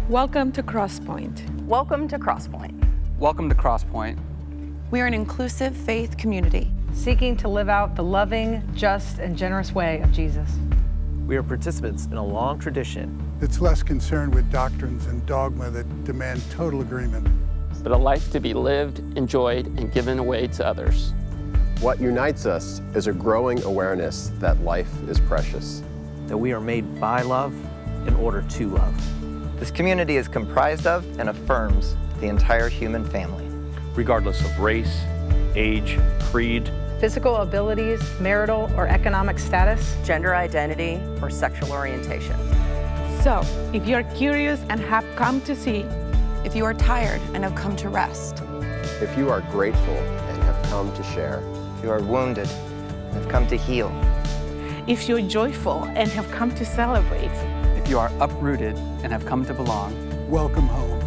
Welcome to Crosspoint. Welcome to Crosspoint. Welcome to Crosspoint. We are an inclusive faith community seeking to live out the loving, just, and generous way of Jesus. We are participants in a long tradition that's less concerned with doctrines and dogma that demand total agreement, but a life to be lived, enjoyed, and given away to others. What unites us is a growing awareness that life is precious. That we are made by love in order to love. This community is comprised of and affirms the entire human family. Regardless of race, age, creed, physical abilities, marital or economic status, gender identity, or sexual orientation. So, if you're curious and have come to see, if you are tired and have come to rest, if you are grateful and have come to share, if you are wounded and have come to heal, if you're joyful and have come to celebrate, if you are uprooted and have come to belong, welcome home.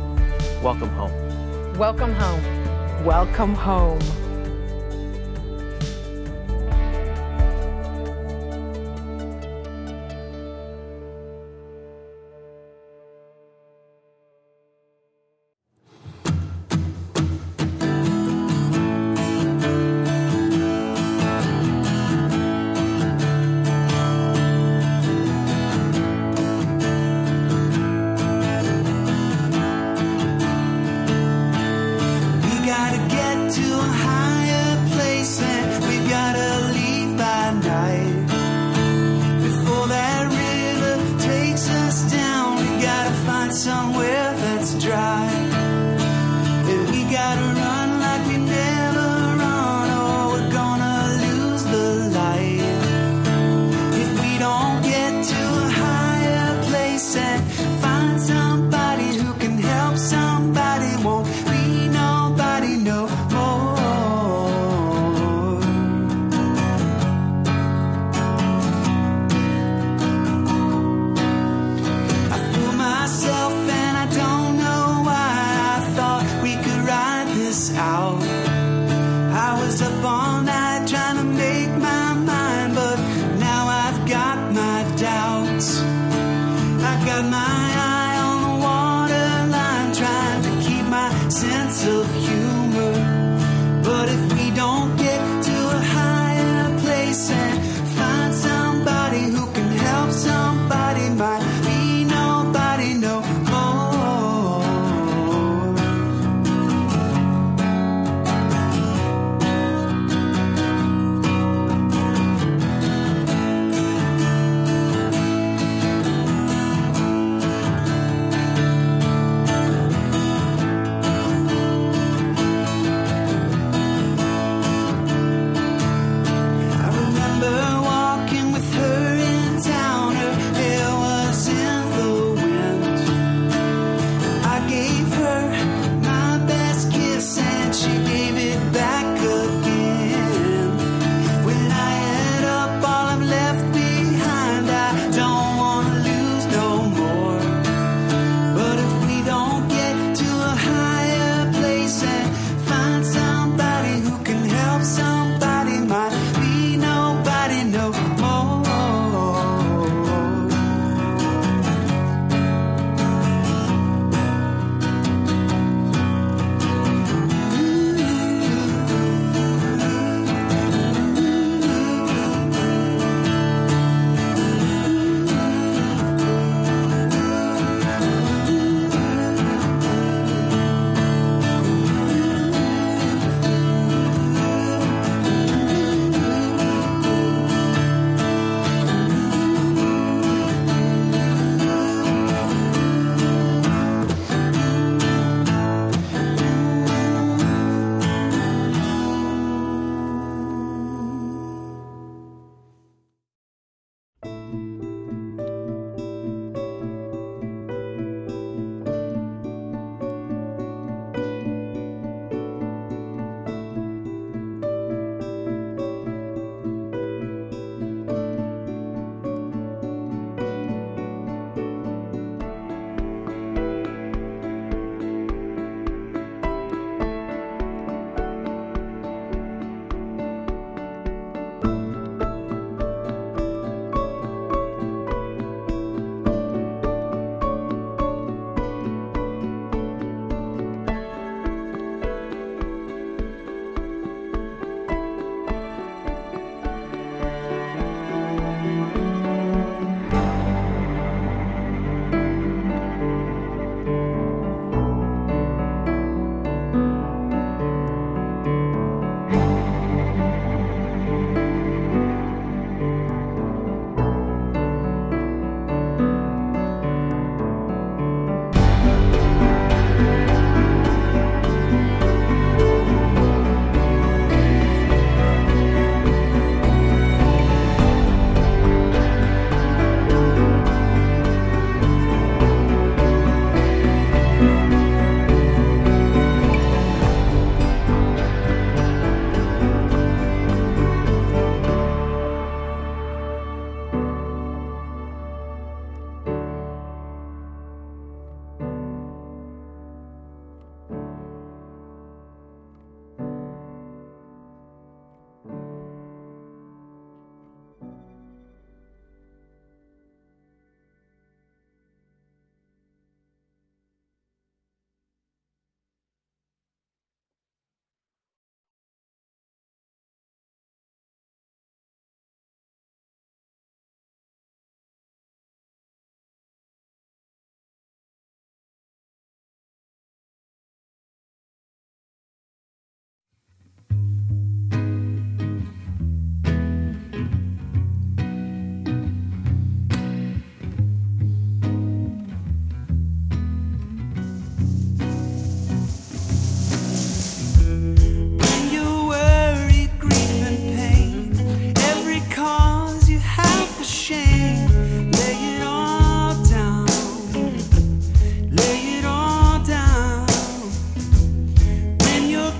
Welcome home. Welcome home. Welcome home.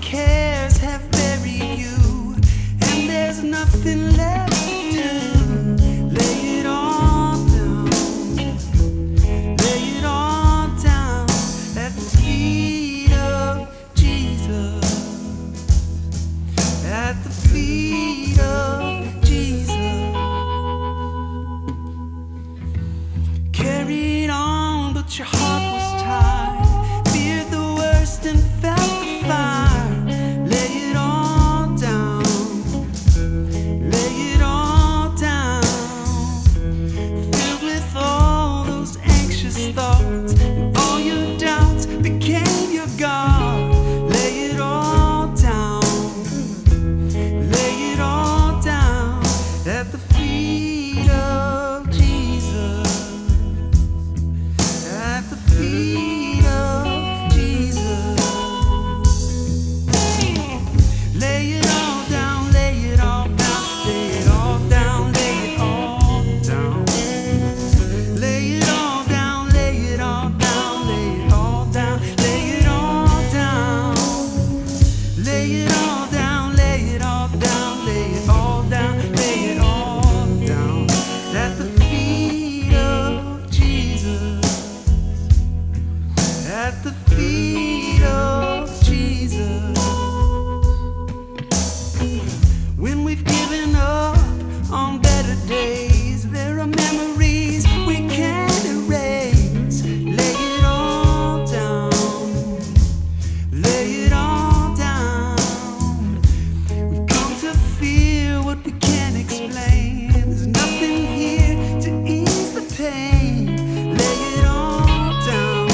cares have buried you, and there's nothing left to do. Lay it all down. Lay it all down at the feet of Jesus. At the feet of Jesus. Carried on, but your heart was tired. Feared the worst and felt the fire. Lay it all down. Lay it all down. Filled with all those anxious thoughts, and all your doubts became your God. Lay it all down. Lay it all down at the feet of Jesus. At the feet of Jesus. Lay it all down, lay it all down, lay it all down, lay it all down. Lay it all down, lay it all down, lay it all down, lay it all down. Lay it all down, lay it all down, lay it all down, lay it all down at the feet of Jesus. At the feet of Jesus. When we've given up on better days, there are memories we can't erase. Lay it all down. Lay it all down. We've come to feel what we can't explain. There's nothing here to ease the pain. Lay it all down.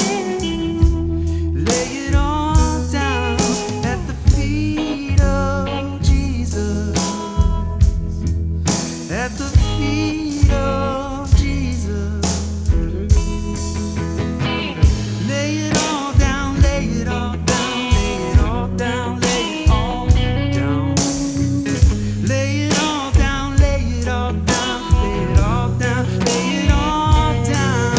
Lay it all down at the feet of Jesus. At the feet of Jesus. Lay it all down, lay it all down, lay it all down, lay it all down. Lay it all down, lay it all down, lay it all down, lay it all down.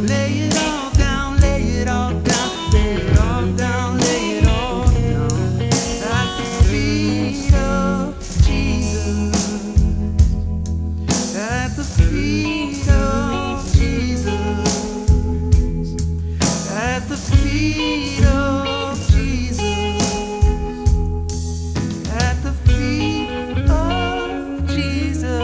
Lay it all down, lay it all down, lay it all down, lay it all down at the feet of Jesus. At the feet of Jesus. At the feet of Jesus. At the feet of Jesus.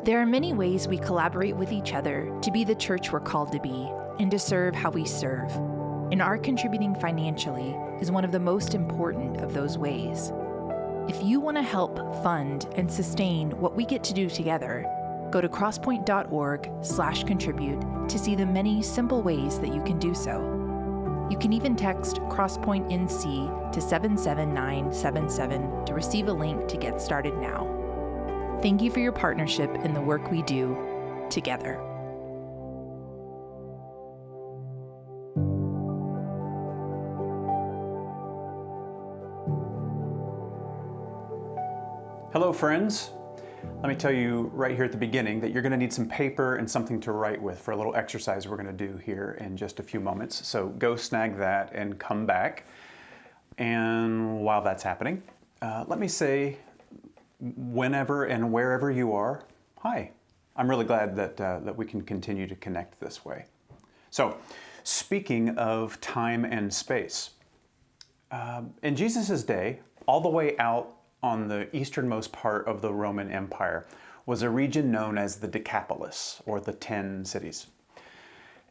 There are many ways we collaborate with each other to be the church we're called to be and to serve how we serve. And our contributing financially is one of the most important of those ways. If you want to help fund and sustain what we get to do together, go to crosspoint.org/contribute to see the many simple ways that you can do so. You can even text CrosspointNC to 77977 to receive a link to get started now. Thank you for your partnership in the work we do together. Hello, friends. Let me tell you right here at the beginning that you're going to need some paper and something to write with for a little exercise we're going to do here in just a few moments. So go snag that and come back. And while that's happening, let me say, whenever and wherever you are, hi. I'm really glad that we can continue to connect this way. So, speaking of time and space, in Jesus' day, all the way out on the easternmost part of the Roman Empire was a region known as the Decapolis, or the 10 cities.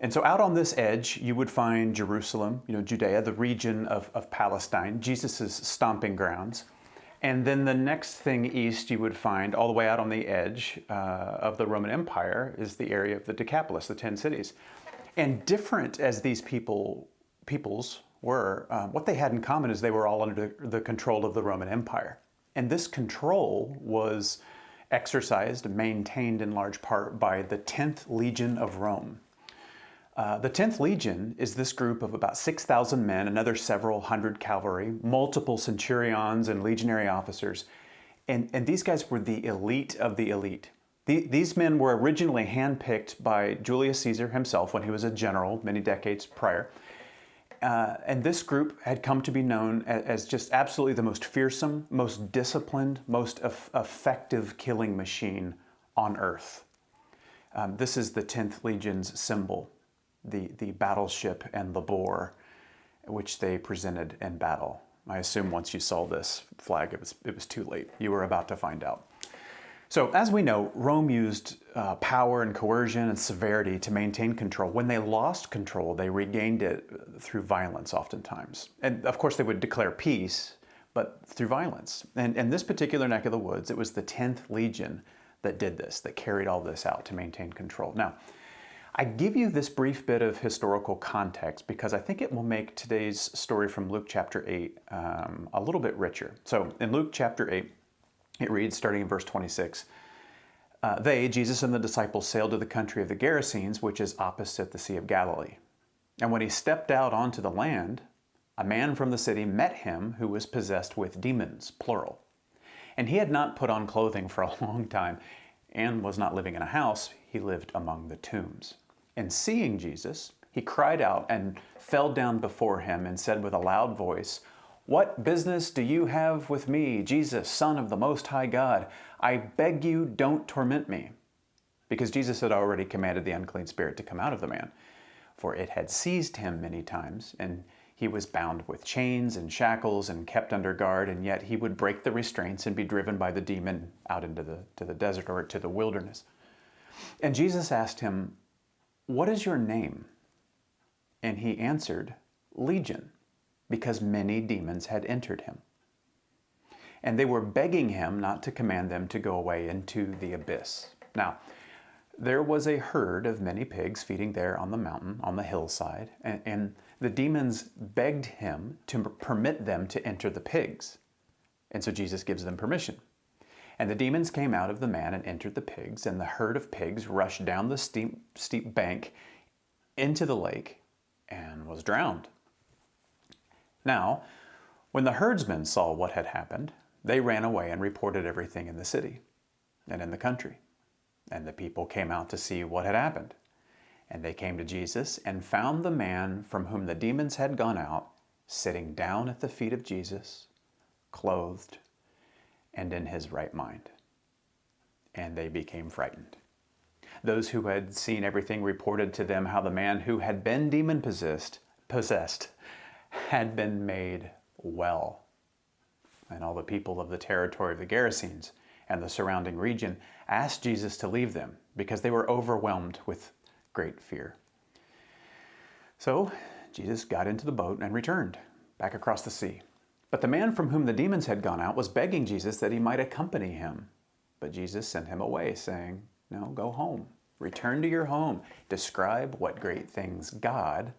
And so out on this edge, you would find Jerusalem, Judea, the region of Palestine, Jesus' stomping grounds. And then the next thing east you would find, all the way out on the edge of the Roman Empire, is the area of the Decapolis, the 10 cities. And different as these peoples were, what they had in common is they were all under the control of the Roman Empire. And this control was exercised, maintained in large part by the 10th Legion of Rome. The 10th Legion is this group of about 6,000 men, another several hundred cavalry, multiple centurions and legionary officers. And these guys were the elite of the elite. These men were originally handpicked by Julius Caesar himself when he was a general many decades prior. And this group had come to be known as just absolutely the most fearsome, most disciplined, most effective killing machine on earth. This is the 10th Legion's symbol, the battleship and the boar, which they presented in battle. I assume once you saw this flag, it was too late. You were about to find out. So as we know, Rome used power and coercion and severity to maintain control. When they lost control, they regained it through violence oftentimes. And of course they would declare peace, but through violence. And in this particular neck of the woods, it was the 10th Legion that did this, that carried all this out to maintain control. Now, I give you this brief bit of historical context because I think it will make today's story from Luke chapter 8 a little bit richer. So in Luke chapter 8, it reads, starting in verse 26, they, Jesus and the disciples, sailed to the country of the Gerasenes, which is opposite the Sea of Galilee. And when he stepped out onto the land, a man from the city met him who was possessed with demons, plural. And he had not put on clothing for a long time and was not living in a house. He lived among the tombs. And seeing Jesus, he cried out and fell down before him and said with a loud voice, "What business do you have with me, Jesus, Son of the Most High God? I beg you, don't torment me." Because Jesus had already commanded the unclean spirit to come out of the man, for it had seized him many times, and he was bound with chains and shackles and kept under guard, and yet he would break the restraints and be driven by the demon out into the desert or to the wilderness. And Jesus asked him, "What is your name?" And he answered, "Legion," because many demons had entered him. And they were begging him not to command them to go away into the abyss. Now, there was a herd of many pigs feeding there on the mountain, on the hillside, and the demons begged him to permit them to enter the pigs. And so Jesus gives them permission. And the demons came out of the man and entered the pigs, and the herd of pigs rushed down the steep bank into the lake and was drowned. Now, when the herdsmen saw what had happened, they ran away and reported everything in the city and in the country. And the people came out to see what had happened. And they came to Jesus and found the man from whom the demons had gone out, sitting down at the feet of Jesus, clothed and in his right mind. And they became frightened. Those who had seen everything reported to them how the man who had been demon-possessed had been made well. And all the people of the territory of the Gerasenes and the surrounding region asked Jesus to leave them because they were overwhelmed with great fear. So Jesus got into the boat and returned back across the sea. But the man from whom the demons had gone out was begging Jesus that he might accompany him. But Jesus sent him away, saying, "No, go home. Return to your home. Describe what great things God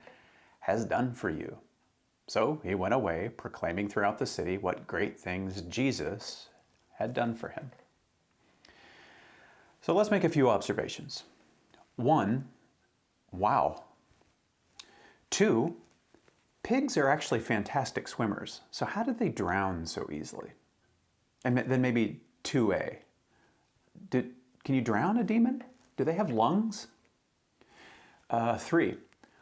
has done for you." So he went away, proclaiming throughout the city what great things Jesus had done for him. So let's make a few observations. 1, wow. 2, pigs are actually fantastic swimmers. So how did they drown so easily? And then maybe 2A. Can you drown a demon? Do they have lungs? 3,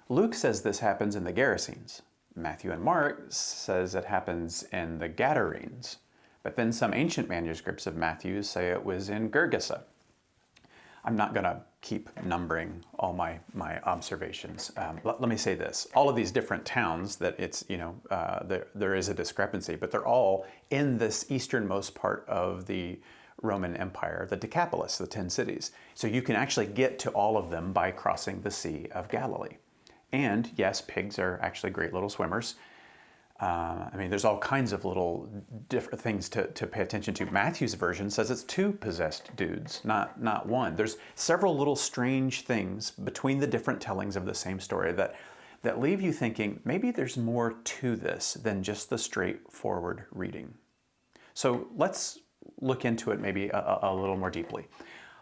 Luke says this happens in the Gerasenes. Matthew and Mark says it happens in the Gadarenes. But then some ancient manuscripts of Matthew say it was in Gergesa. I'm not going to keep numbering all my observations. Let me say this. All of these different towns that it's, there is a discrepancy, but they're all in this easternmost part of the Roman Empire, the Decapolis, the 10 cities. So you can actually get to all of them by crossing the Sea of Galilee. And yes, pigs are actually great little swimmers. There's all kinds of little different things to pay attention to. Matthew's version says it's 2 possessed dudes, not 1. There's several little strange things between the different tellings of the same story that leave you thinking maybe there's more to this than just the straightforward reading. So let's look into it maybe a little more deeply.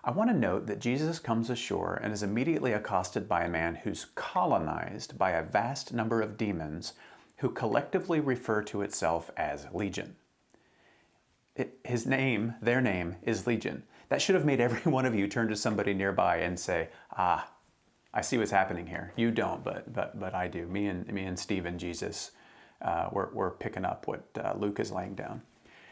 I want to note that Jesus comes ashore and is immediately accosted by a man who's colonized by a vast number of demons who collectively refer to itself as Legion. Their name is Legion. That should have made every one of you turn to somebody nearby and say, "Ah, I see what's happening here. You don't, but I do. Me and Steve and Jesus, we're picking up what Luke is laying down."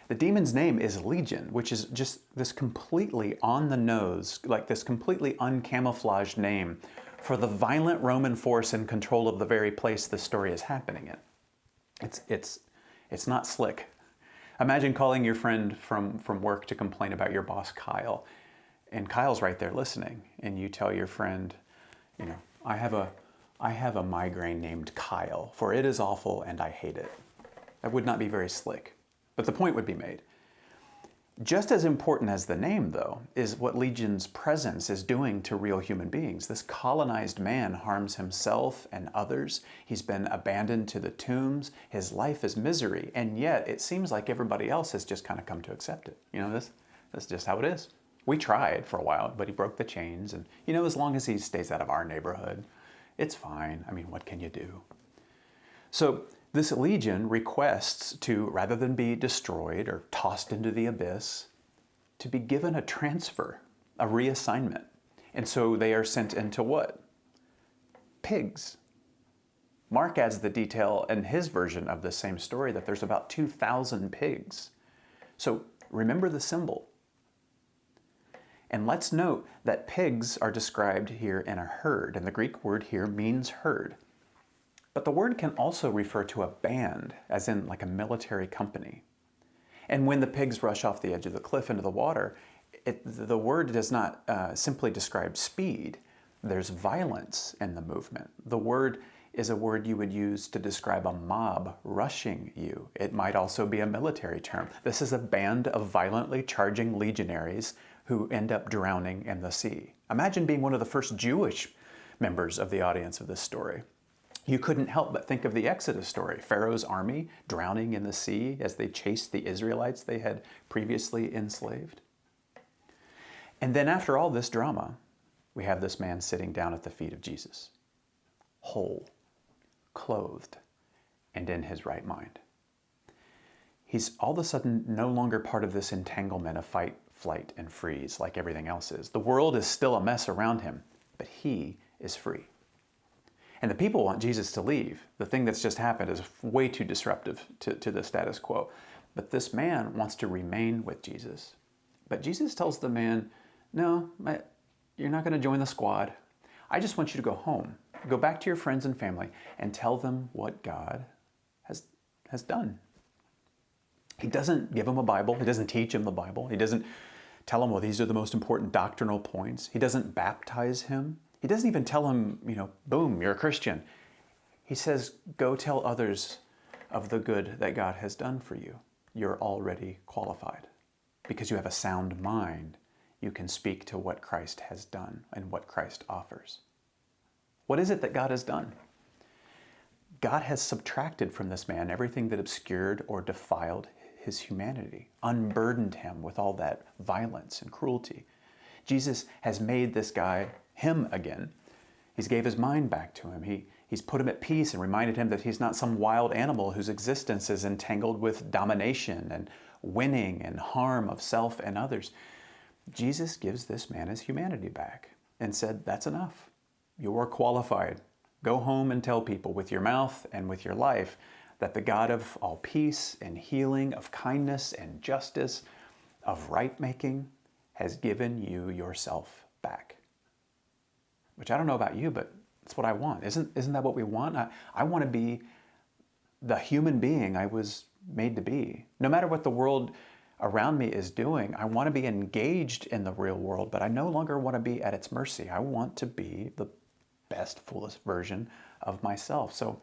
The demon's name is Legion, which is just this completely on the nose, like this completely uncamouflaged name for the violent Roman force in control of the very place the story is happening in. It's not slick. Imagine calling your friend from work to complain about your boss, Kyle, and Kyle's right there listening, and you tell your friend, you know, I have a migraine named Kyle, for it is awful and I hate it. That would not be very slick, but the point would be made. Just as important as the name, though, is what Legion's presence is doing to real human beings. This colonized man harms himself and others. He's been abandoned to the tombs. His life is misery, and yet it seems like everybody else has just kind of come to accept it. You know, that's just how it is. We tried for a while, but he broke the chains, and you know, as long as he stays out of our neighborhood, it's fine. I mean, what can you do? So this Legion requests to, rather than be destroyed or tossed into the abyss, to be given a transfer, a reassignment. And so they are sent into what? Pigs. Mark adds the detail in his version of the same story that there's about 2,000 pigs. So remember the symbol. And let's note that pigs are described here in a herd, and the Greek word here means herd. But the word can also refer to a band, as in like a military company. And when the pigs rush off the edge of the cliff into the water, the word does not simply describe speed. There's violence in the movement. The word is a word you would use to describe a mob rushing you. It might also be a military term. This is a band of violently charging legionaries who end up drowning in the sea. Imagine being one of the first Jewish members of the audience of this story. You couldn't help but think of the Exodus story, Pharaoh's army drowning in the sea as they chased the Israelites they had previously enslaved. And then after all this drama, we have this man sitting down at the feet of Jesus, whole, clothed, and in his right mind. He's all of a sudden no longer part of this entanglement of fight, flight, and freeze like everything else is. The world is still a mess around him, but he is free. And the people want Jesus to leave. The thing that's just happened is way too disruptive to the status quo. But this man wants to remain with Jesus. But Jesus tells the man, no, you're not going to join the squad. I just want you to go home. Go back to your friends and family and tell them what God has done. He doesn't give them a Bible. He doesn't teach them the Bible. He doesn't tell them, well, these are the most important doctrinal points. He doesn't baptize him. He doesn't even tell him, boom, you're a Christian. He says, go tell others of the good that God has done for you. You're already qualified. Because you have a sound mind, you can speak to what Christ has done and what Christ offers. What is it that God has done? God has subtracted from this man everything that obscured or defiled his humanity, unburdened him with all that violence and cruelty. Jesus has made this guy him again. He's gave his mind back to him. He's put him at peace and reminded him that he's not some wild animal whose existence is entangled with domination and winning and harm of self and others. Jesus gives this man his humanity back and said, that's enough. You are qualified. Go home and tell people with your mouth and with your life that the God of all peace and healing, of kindness and justice, of right-making, has given you yourself back. Which I don't know about you, but it's what I want. Isn't that what we want? I want to be the human being I was made to be. No matter what the world around me is doing, I want to be engaged in the real world, but I no longer want to be at its mercy. I want to be the best, fullest version of myself. So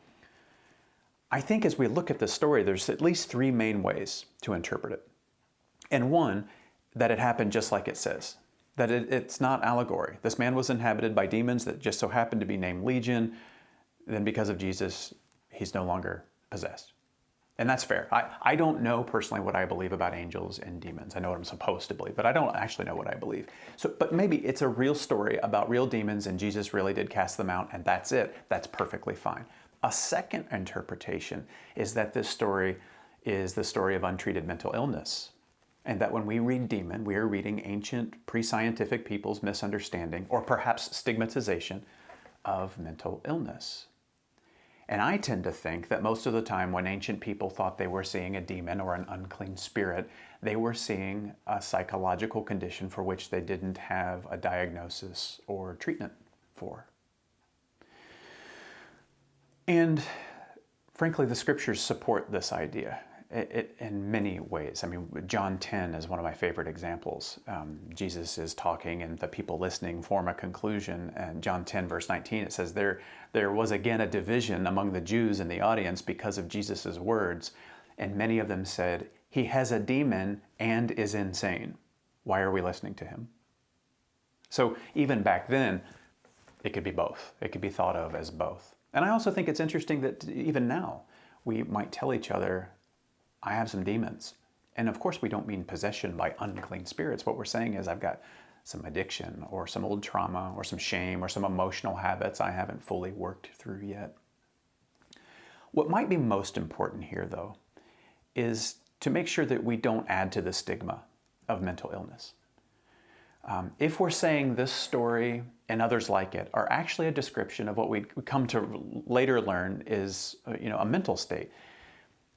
I think as we look at this story, there's at least three main ways to interpret it. And one, that it happened just like it says. That it's not allegory. This man was inhabited by demons that just so happened to be named Legion. Then because of Jesus, he's no longer possessed. And that's fair. I don't know personally what I believe about angels and demons. I know what I'm supposed to believe, but I don't actually know what I believe. But maybe it's a real story about real demons and Jesus really did cast them out and that's it. That's perfectly fine. A second interpretation is that this story is the story of untreated mental illness. and that when we read demon, we are reading ancient pre-scientific people's misunderstanding or perhaps stigmatization of mental illness. And I tend to think that most of the time when ancient people thought they were seeing a demon or an unclean spirit, they were seeing a psychological condition for which they didn't have a diagnosis or treatment for. And frankly, the scriptures support this idea in many ways. I mean, John 10 is one of my favorite examples. Jesus is talking and the people listening form a conclusion. And John 10 verse 19, it says, there was again a division among the Jews in the audience because of Jesus' words. And many of them said, he has a demon and is insane. Why are we listening to him? So even back then, it could be both. It could be thought of as both. And I also think it's interesting that even now, we might tell each other, I have some demons. And of course, we don't mean possession by unclean spirits. What we're saying is I've got some addiction or some old trauma or some shame or some emotional habits I haven't fully worked through yet. What might be most important here, though, is to make sure that we don't add to the stigma of mental illness. If we're saying this story and others like it are actually a description of what we come to later learn is a mental state,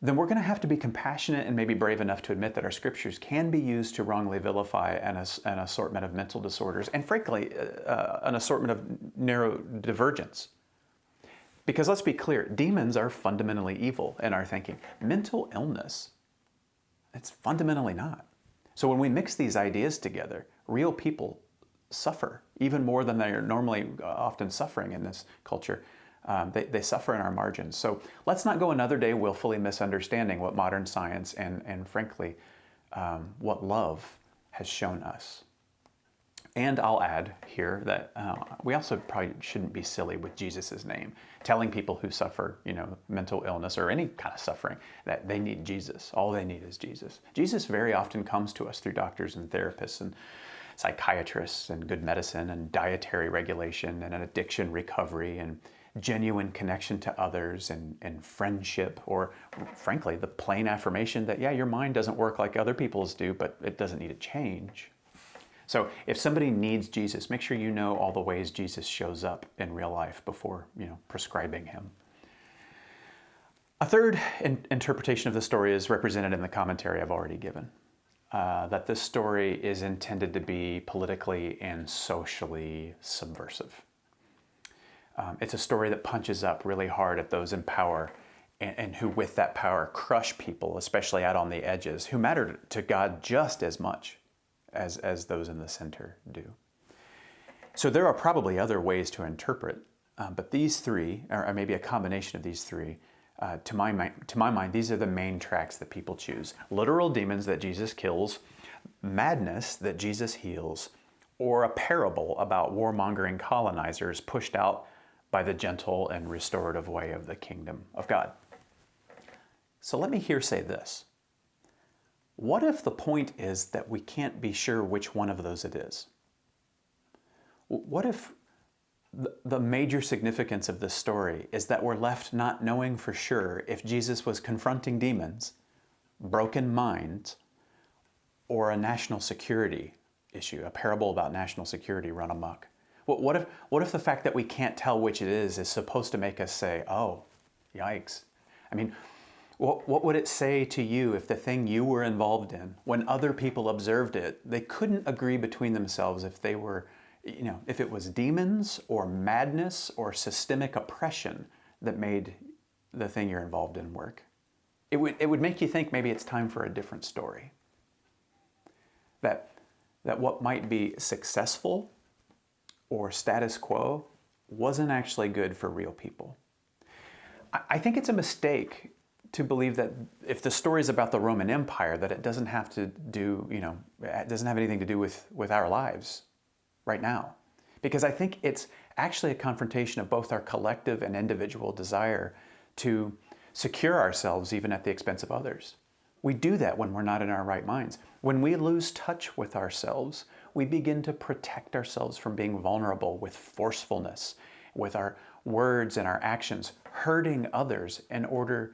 then we're going to have to be compassionate and maybe brave enough to admit that our scriptures can be used to wrongly vilify an assortment of mental disorders and frankly an assortment of neurodivergence. Because let's be clear, demons are fundamentally evil in our thinking. Mental illness, it's fundamentally not. So when we mix these ideas together, real people suffer even more than they are normally often suffering in this culture. They suffer in our margins. So let's not go another day willfully misunderstanding what modern science and frankly, what love has shown us. And I'll add here that we also probably shouldn't be silly with Jesus' name, telling people who suffer, mental illness or any kind of suffering that they need Jesus. All they need is Jesus. Jesus very often comes to us through doctors and therapists and psychiatrists and good medicine and dietary regulation and an addiction recovery and genuine connection to others and friendship, or frankly, the plain affirmation that, yeah, your mind doesn't work like other people's do, but it doesn't need to change. So if somebody needs Jesus, make sure you know all the ways Jesus shows up in real life before, prescribing him. A third interpretation of the story is represented in the commentary I've already given. That this story is intended to be politically and socially subversive. It's a story that punches up really hard at those in power and who with that power crush people, especially out on the edges, who matter to God just as much as those in the center do. So there are probably other ways to interpret, but these three, or maybe a combination of these three, to my mind, these are the main tracks that people choose. Literal demons that Jesus kills, madness that Jesus heals, or a parable about warmongering colonizers pushed out by the gentle and restorative way of the kingdom of God. So let me here say this. What if the point is that we can't be sure which one of those it is? What if the major significance of this story is that we're left not knowing for sure if Jesus was confronting demons, broken minds, or a national security issue, a parable about national security run amok? What if the fact that we can't tell which it is supposed to make us say, oh, yikes? I mean, what would it say to you if the thing you were involved in, when other people observed it, they couldn't agree between themselves if they were, if it was demons or madness or systemic oppression that made the thing you're involved in work? It would make you think maybe it's time for a different story. That what might be successful or status quo wasn't actually good for real people. I think it's a mistake to believe that if the story is about the Roman Empire, that it doesn't have to do, it doesn't have anything to do with our lives right now. Because I think it's actually a confrontation of both our collective and individual desire to secure ourselves even at the expense of others. We do that when we're not in our right minds. When we lose touch with ourselves, we begin to protect ourselves from being vulnerable with forcefulness, with our words and our actions, hurting others in order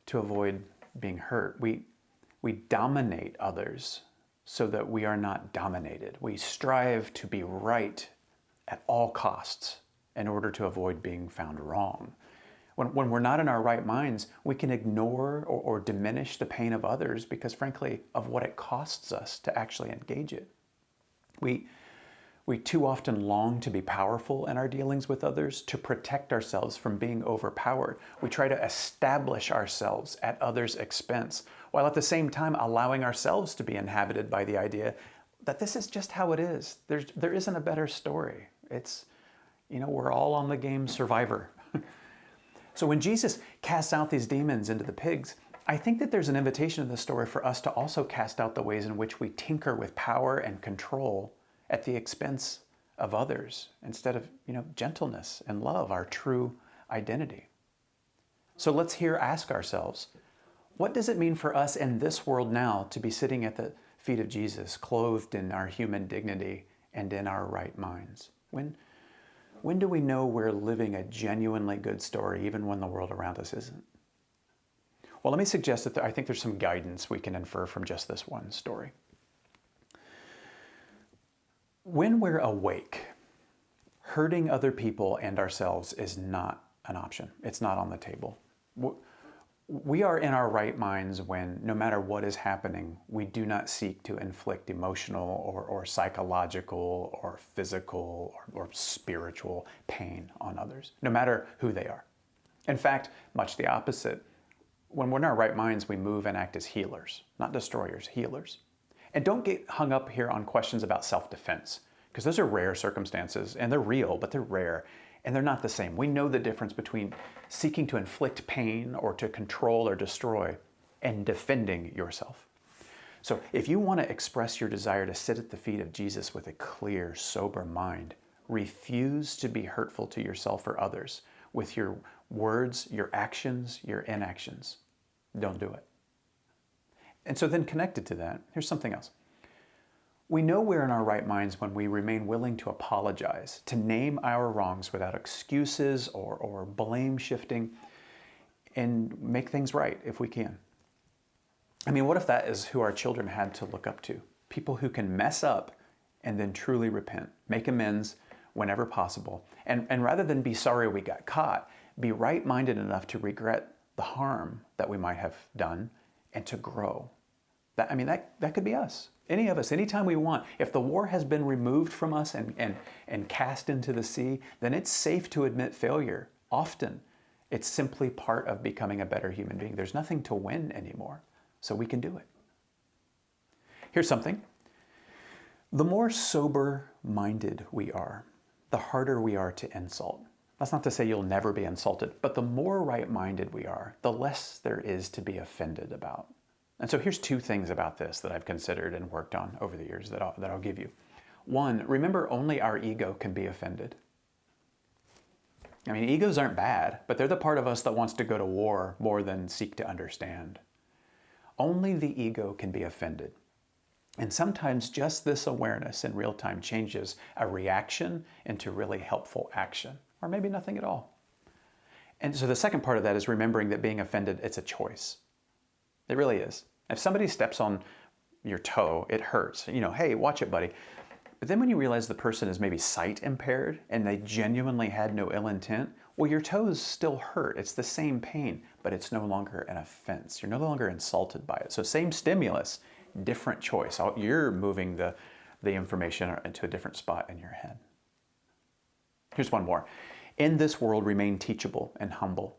to avoid being hurt. We We dominate others so that we are not dominated. We strive to be right at all costs in order to avoid being found wrong. When we're not in our right minds, we can ignore or diminish the pain of others because, frankly, of what it costs us to actually engage it. We too often long to be powerful in our dealings with others to protect ourselves from being overpowered. We try to establish ourselves at others' expense, while at the same time allowing ourselves to be inhabited by the idea that this is just how it is. There isn't a better story. It's, we're all on the game Survivor. So when Jesus casts out these demons into the pigs, I think that there's an invitation in this story for us to also cast out the ways in which we tinker with power and control at the expense of others instead of, gentleness and love, our true identity. So let's here ask ourselves, what does it mean for us in this world now to be sitting at the feet of Jesus, clothed in our human dignity and in our right minds? When do we know we're living a genuinely good story, even when the world around us isn't? Well, let me suggest that I think there's some guidance we can infer from just this one story. When we're awake, hurting other people and ourselves is not an option. It's not on the table. We are in our right minds when, no matter what is happening, we do not seek to inflict emotional or psychological or physical or spiritual pain on others, no matter who they are. In fact, much the opposite. When we're in our right minds, we move and act as healers, not destroyers, healers. And don't get hung up here on questions about self-defense, because those are rare circumstances, and they're real, but they're rare, and they're not the same. We know the difference between seeking to inflict pain or to control or destroy and defending yourself. So if you want to express your desire to sit at the feet of Jesus with a clear, sober mind, refuse to be hurtful to yourself or others with your words, your actions, your inactions. Don't do it. And so then connected to that, here's something else. We know we're in our right minds when we remain willing to apologize, to name our wrongs without excuses or blame shifting, and make things right if we can. I mean, what if that is who our children had to look up to? People who can mess up and then truly repent, make amends whenever possible, and rather than be sorry we got caught, be right-minded enough to regret the harm that we might have done and to grow. That could be us. Any of us, anytime we want. If the war has been removed from us and cast into the sea, then it's safe to admit failure. Often, it's simply part of becoming a better human being. There's nothing to win anymore, so we can do it. Here's something. The more sober-minded we are, the harder we are to insult. That's not to say you'll never be insulted, but the more right-minded we are, the less there is to be offended about. And so here's two things about this that I've considered and worked on over the years that I'll give you. One, remember only our ego can be offended. Egos aren't bad, but they're the part of us that wants to go to war more than seek to understand. Only the ego can be offended. And sometimes just this awareness in real time changes a reaction into really helpful action, or maybe nothing at all. And so the second part of that is remembering that being offended, it's a choice. It really is. If somebody steps on your toe, it hurts. Hey, watch it, buddy. But then when you realize the person is maybe sight impaired and they genuinely had no ill intent, well, your toes still hurt. It's the same pain, but it's no longer an offense. You're no longer insulted by it. So same stimulus, different choice. You're moving the information into a different spot in your head. Here's one more. In this world, remain teachable and humble,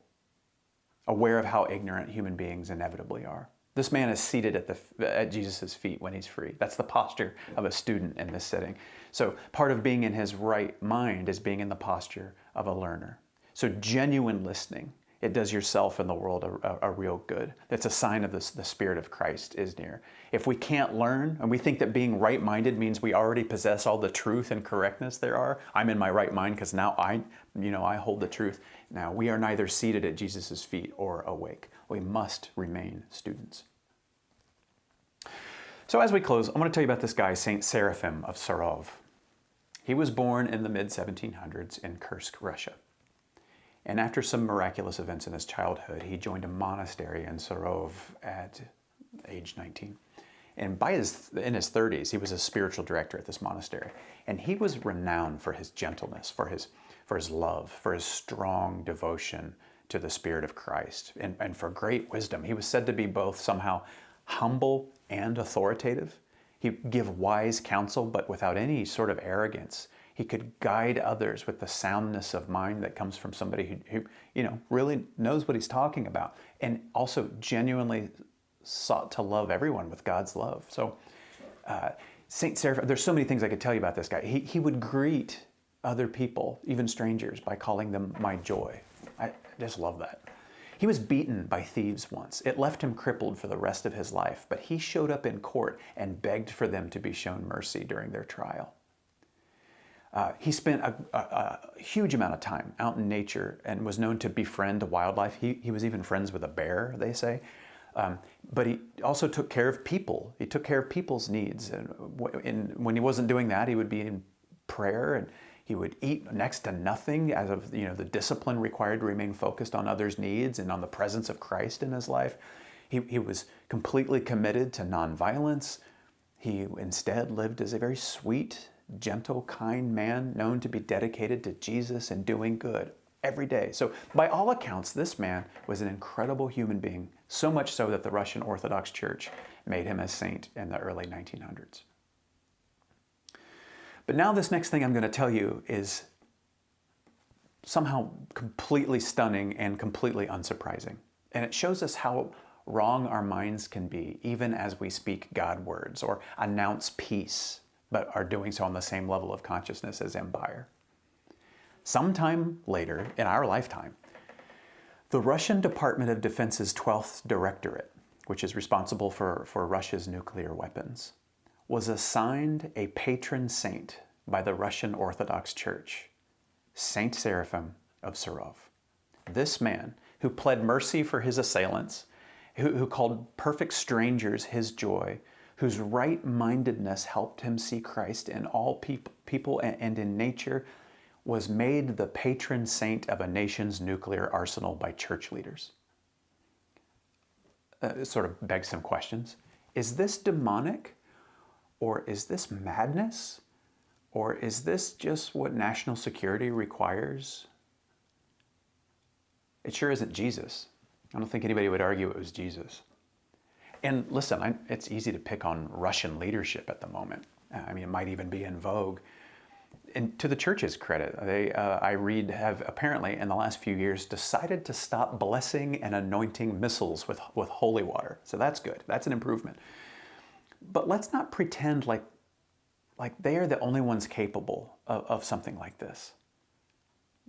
aware of how ignorant human beings inevitably are. This man is seated at Jesus' feet when he's free. That's the posture of a student in this setting. So part of being in his right mind is being in the posture of a learner. So genuine listening, it does yourself and the world a real good. That's a sign of the Spirit of Christ is near. If we can't learn, and we think that being right-minded means we already possess all the truth and correctness there are, I'm in my right mind because now I hold the truth. Now, we are neither seated at Jesus' feet or awake. We must remain students. So as we close, I want to tell you about this guy, Saint Seraphim of Sarov. He was born in the mid-1700s in Kursk, Russia. And after some miraculous events in his childhood, he joined a monastery in Sarov at age 19. And in his 30s, he was a spiritual director at this monastery. And he was renowned for his gentleness, for his love, for his strong devotion to the Spirit of Christ, and for great wisdom. He was said to be both somehow humble and authoritative. He'd give wise counsel, but without any sort of arrogance. He could guide others with the soundness of mind that comes from somebody who really knows what he's talking about, and also genuinely sought to love everyone with God's love. So Saint Seraphim, there's so many things I could tell you about this guy. He would greet other people, even strangers, by calling them my joy. I just love that. He was beaten by thieves once. It left him crippled for the rest of his life, but he showed up in court and begged for them to be shown mercy during their trial. He spent a huge amount of time out in nature and was known to befriend wildlife. He was even friends with a bear, they say. But he also took care of people. He took care of people's needs. And when he wasn't doing that, he would be in prayer, and he would eat next to nothing as of the discipline required to remain focused on others' needs and on the presence of Christ in his life. He was completely committed to nonviolence. He instead lived as a very sweet, gentle, kind man, known to be dedicated to Jesus and doing good every day. So by all accounts, this man was an incredible human being, so much so that the Russian Orthodox Church made him a saint in the early 1900s. But now this next thing I'm going to tell you is somehow completely stunning and completely unsurprising. And it shows us how wrong our minds can be, even as we speak God words or announce peace, but are doing so on the same level of consciousness as empire. Sometime later, in our lifetime, the Russian Department of Defense's 12th Directorate, which is responsible for Russia's nuclear weapons, was assigned a patron saint by the Russian Orthodox Church, Saint Seraphim of Sarov. This man, who pled mercy for his assailants, who called perfect strangers his joy, whose right-mindedness helped him see Christ in all people and in nature, was made the patron saint of a nation's nuclear arsenal by church leaders. It sort of begs some questions. Is this demonic? Or is this madness? Or is this just what national security requires? It sure isn't Jesus. I don't think anybody would argue it was Jesus. And listen, it's easy to pick on Russian leadership at the moment. I mean, it might even be in vogue. And to the church's credit, I read, have apparently in the last few years decided to stop blessing and anointing missiles with holy water. So that's good. That's an improvement. But let's not pretend like they are the only ones capable of something like this.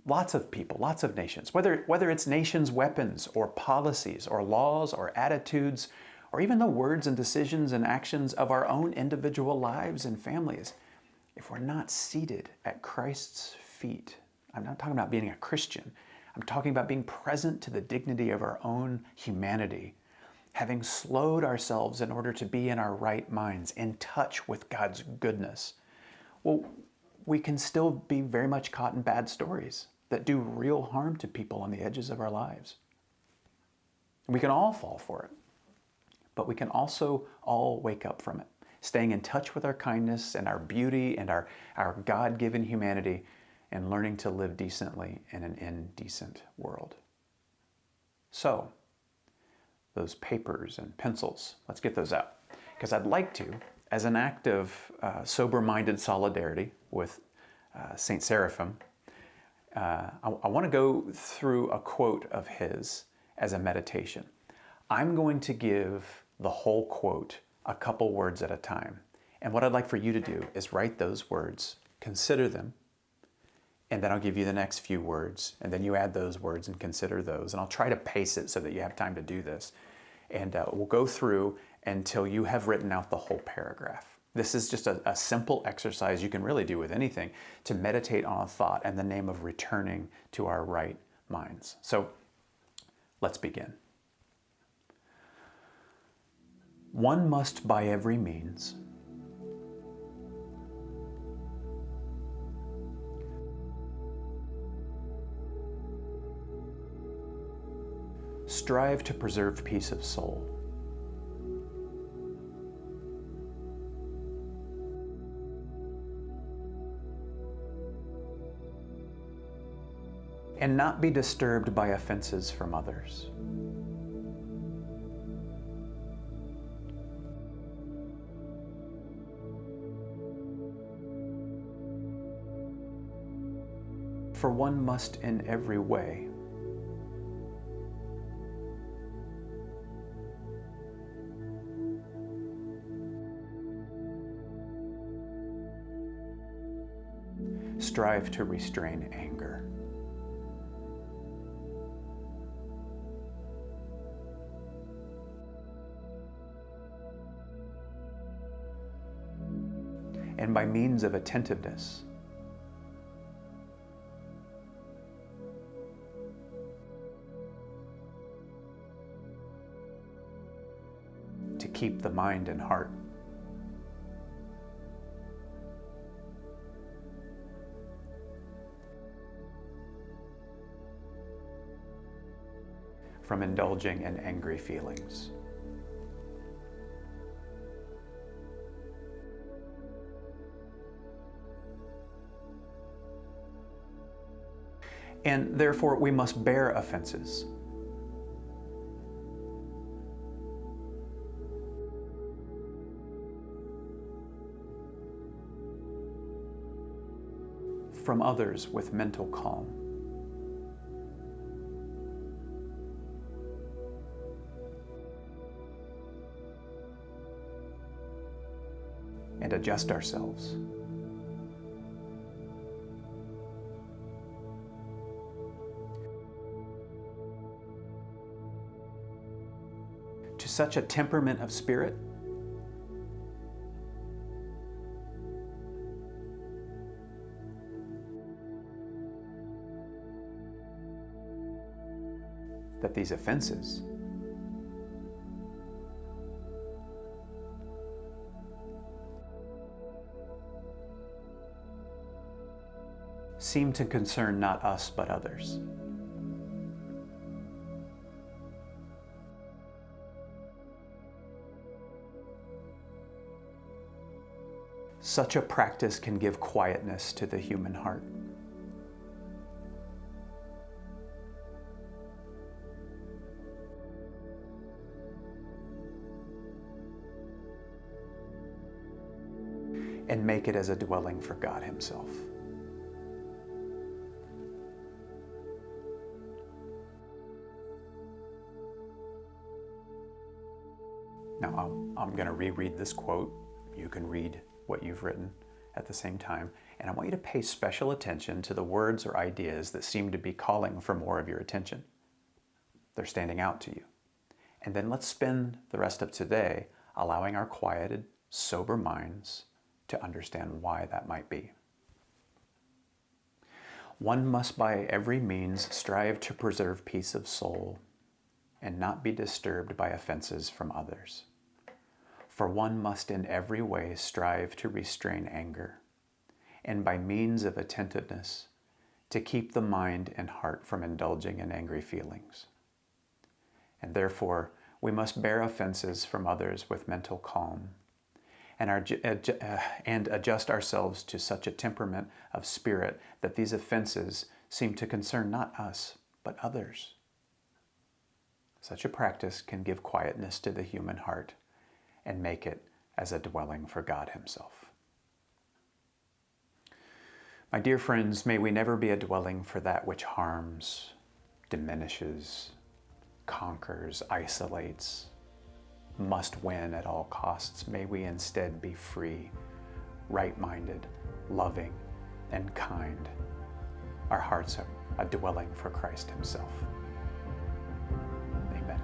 Lots of people, lots of nations, whether it's nations' weapons or policies or laws or attitudes, or even the words and decisions and actions of our own individual lives and families, if we're not seated at Christ's feet, I'm not talking about being a Christian, I'm talking about being present to the dignity of our own humanity, having slowed ourselves in order to be in our right minds, in touch with God's goodness, well, we can still be very much caught in bad stories that do real harm to people on the edges of our lives. We can all fall for it, but we can also all wake up from it, staying in touch with our kindness and our beauty and our God-given humanity, and learning to live decently in an indecent world. So, those papers and pencils, let's get those out. Because I'd like to, as an act of sober-minded solidarity with Saint Seraphim, I want to go through a quote of his as a meditation. I'm going to give the whole quote a couple words at a time. And what I'd like for you to do is write those words, consider them, and then I'll give you the next few words, and then you add those words and consider those. And I'll try to pace it so that you have time to do this. And we'll go through until you have written out the whole paragraph. This is just a simple exercise you can really do with anything to meditate on a thought in the name of returning to our right minds. So let's begin. One must by every means strive to preserve peace of soul, and not be disturbed by offenses from others. For one must in every way strive to restrain anger. And by means of attentiveness, to keep the mind and heart from indulging in angry feelings. And therefore we must bear offenses. From others with mental calm. And adjust ourselves to such a temperament of spirit that these offenses seem to concern not us but others. Such a practice can give quietness to the human heart. And make it as a dwelling for God Himself. Now, I'm going to reread this quote. You can read what you've written at the same time. And I want you to pay special attention to the words or ideas that seem to be calling for more of your attention. They're standing out to you. And then let's spend the rest of today allowing our quieted, sober minds to understand why that might be. One must by every means strive to preserve peace of soul and not be disturbed by offenses from others. For one must in every way strive to restrain anger, and by means of attentiveness, to keep the mind and heart from indulging in angry feelings. And therefore, we must bear offenses from others with mental calm, and adjust ourselves to such a temperament of spirit that these offenses seem to concern not us, but others. Such a practice can give quietness to the human heart and make it as a dwelling for God Himself. My dear friends, may we never be a dwelling for that which harms, diminishes, conquers, isolates, must win at all costs. May we instead be free, right-minded, loving, and kind. Our hearts are a dwelling for Christ Himself. Amen.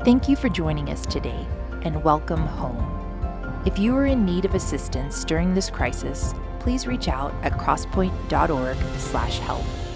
Thank you for joining us today, and welcome home. If you are in need of assistance during this crisis, please reach out at crosspoint.org/help.